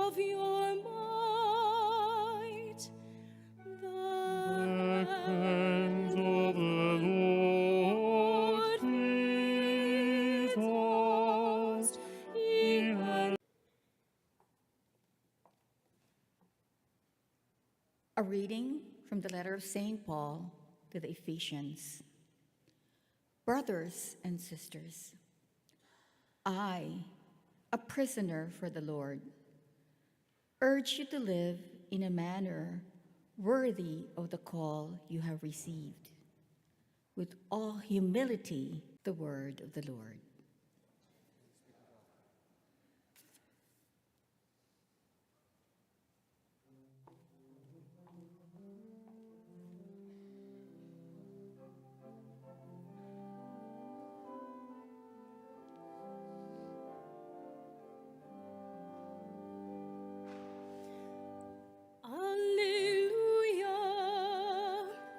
of your might. The hand of the Lord with us. He has A reading from the letter of St. Paul to the Ephesians. Brothers and sisters, I, a prisoner for the Lord, urge you to live in a manner worthy of the call you have received, with all humility, the word of the Lord. Alleluia,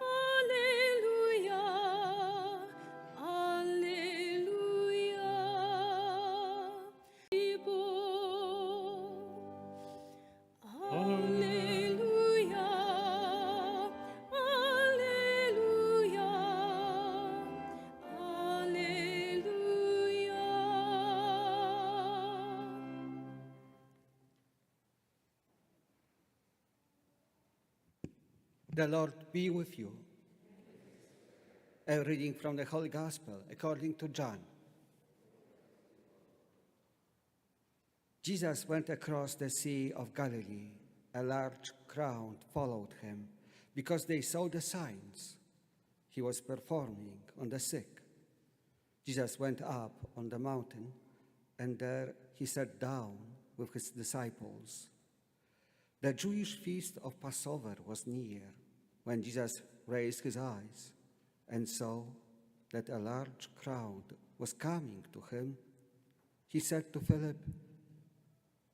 alleluia, alleluia. Alleluia, alleluia, alleluia. The Lord be with you. A reading from the Holy Gospel according to John. Jesus went across the Sea of Galilee. A large crowd followed him because they saw the signs he was performing on the sick. Jesus went up on the mountain, and there he sat down with his disciples. The Jewish feast of Passover was near when Jesus raised his eyes and saw that a large crowd was coming to him. He said to Philip,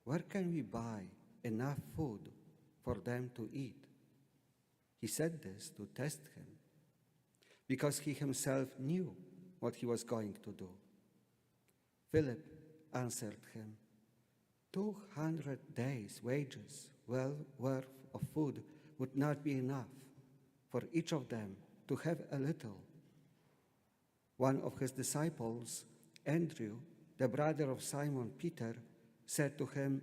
"Where can we buy enough food for them to eat?" He said this to test him, because he himself knew what he was going to do. Philip answered him, 200 days' wages worth of food would not be enough for each of them to have a little. One of his disciples, Andrew, the brother of Simon Peter, said to him,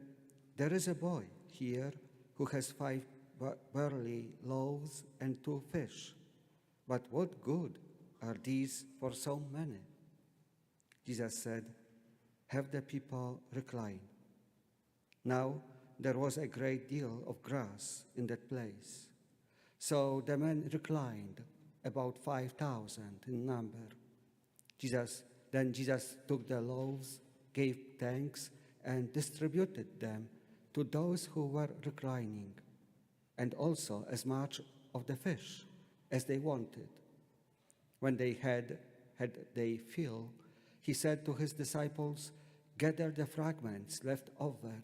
"There is a boy here who has 5 barley loaves and 2 fish. But what good are these for so many?" Jesus said, "Have the people recline." Now there was a great deal of grass in that place. So the men reclined, about 5,000 in number. Then Jesus took the loaves, gave thanks, and distributed them to those who were reclining, and also as much of the fish as they wanted. When they had they fill, he said to his disciples, "Gather the fragments left over,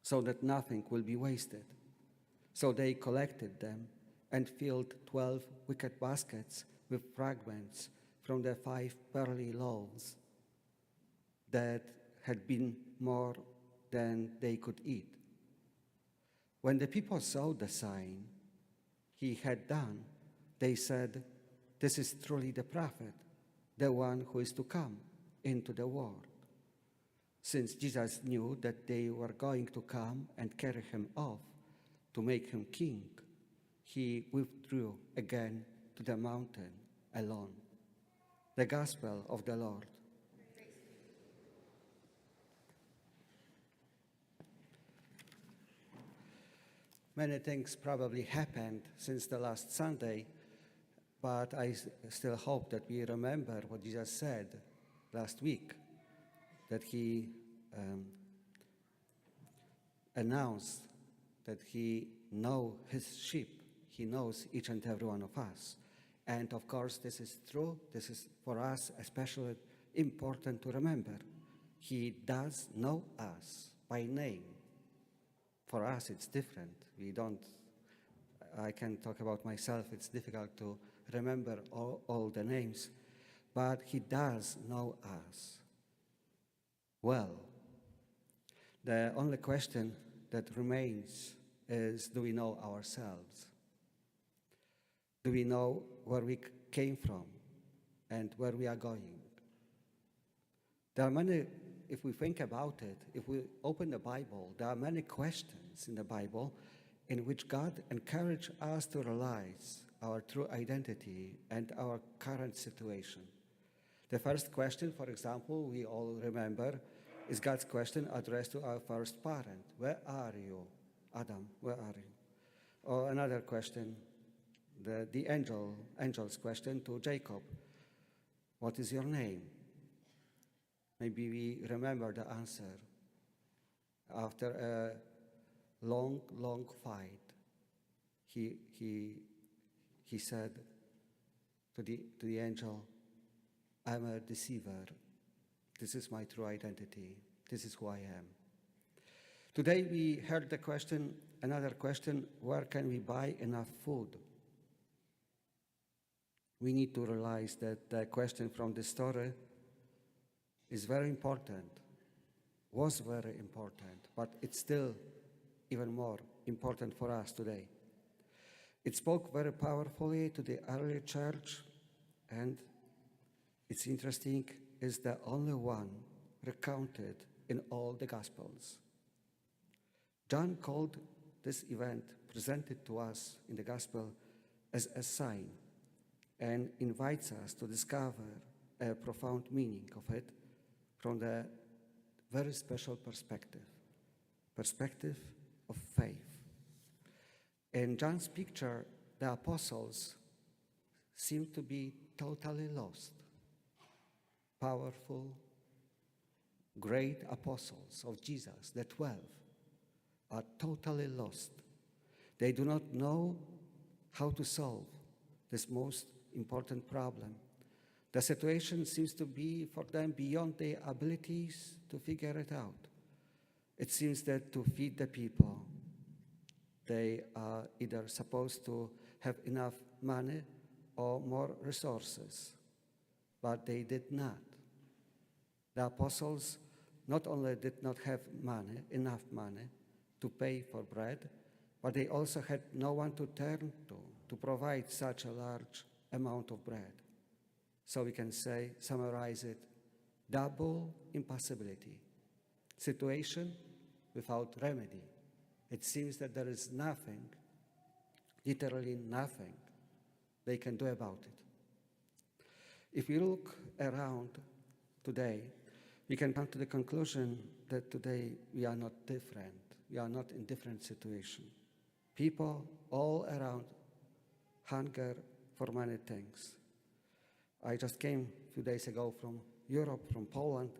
so that nothing will be wasted." So they collected them and filled 12 wicker baskets with fragments from the 5 barley loaves that had been more than they could eat. When the people saw the sign he had done, they said, "This is truly the prophet, the one who is to come into the world." Since Jesus knew that they were going to come and carry him off to make him king, he withdrew again to the mountain alone. The Gospel of the Lord. Many things probably happened since the last Sunday, but I still hope that we remember what Jesus said last week, that he announced that he knows his sheep. He knows each and every one of us. And of course, this is true. This is for us especially important to remember. He does know us by name. For us, it's different. I can talk about myself. It's difficult to remember all the names, but he does know us well. The only question that remains is, do we know ourselves? Do we know where we came from and where we are going? There are many, if we think about it, if we open the Bible, there are many questions in the Bible in which God encourages us to realize our true identity and our current situation. The first question, for example, we all remember, is God's question addressed to our first parent. Where are you, Adam? Where are you? Or another question, the angel's question to Jacob. What is your name? Maybe we remember the answer. After a long, long fight, he said to the angel, I'm a deceiver. This is my true identity. This is who I am. Today we heard the question, another question, where can we buy enough food? We need to realize that the question from the story is very important, was very important, but it's still even more important for us today. It spoke very powerfully to the early church, and it's interesting, is the only one recounted in all the Gospels. John called this event presented to us in the Gospel as a sign and invites us to discover a profound meaning of it from the very special perspective of faith. In John's picture, the apostles seem to be totally lost. Powerful, great apostles of Jesus, the 12, are totally lost. They do not know how to solve this most important problem. The situation seems to be for them beyond their abilities to figure it out. It seems that to feed the people, they are either supposed to have enough money or more resources, but they did not. The apostles not only did not have enough money to pay for bread, but they also had no one to turn to provide such a large amount of bread. So we can summarize it, double impossibility. Situation without remedy. It seems that there is nothing, literally nothing, they can do about it. If we look around today, we can come to the conclusion that today we are not different. We are not in different situation. People all around hunger for many things. I just came a few days ago from Europe, from Poland,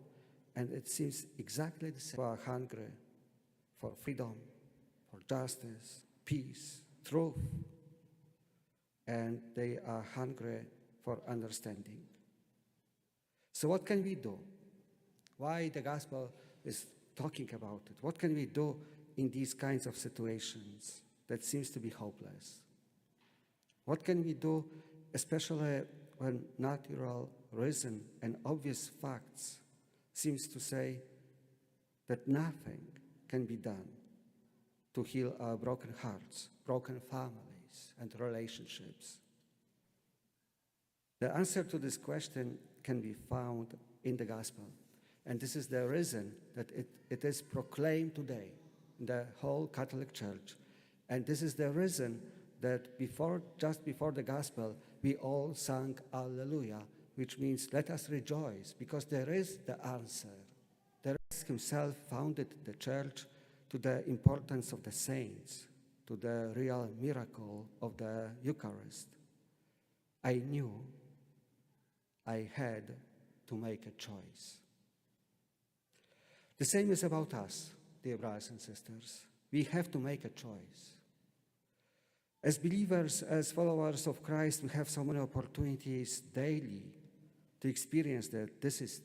and it seems exactly the same. People are hungry for freedom, for justice, peace, truth, and they are hungry for understanding. So what can we do? Why the gospel is talking about it? What can we do in these kinds of situations that seems to be hopeless? What can we do, especially when natural reason and obvious facts seems to say that nothing can be done to heal our broken hearts, broken families, and relationships? The answer to this question can be found in the gospel. And this is the reason that it is proclaimed today in the whole Catholic Church. And this is the reason that just before the gospel, we all sang Alleluia, which means let us rejoice, because there is the answer. The Christ himself founded the church to the importance of the saints, to the real miracle of the Eucharist. I knew I had to make a choice. The same is about us, dear brothers and sisters. We have to make a choice. As believers, as followers of Christ, we have so many opportunities daily to experience that this is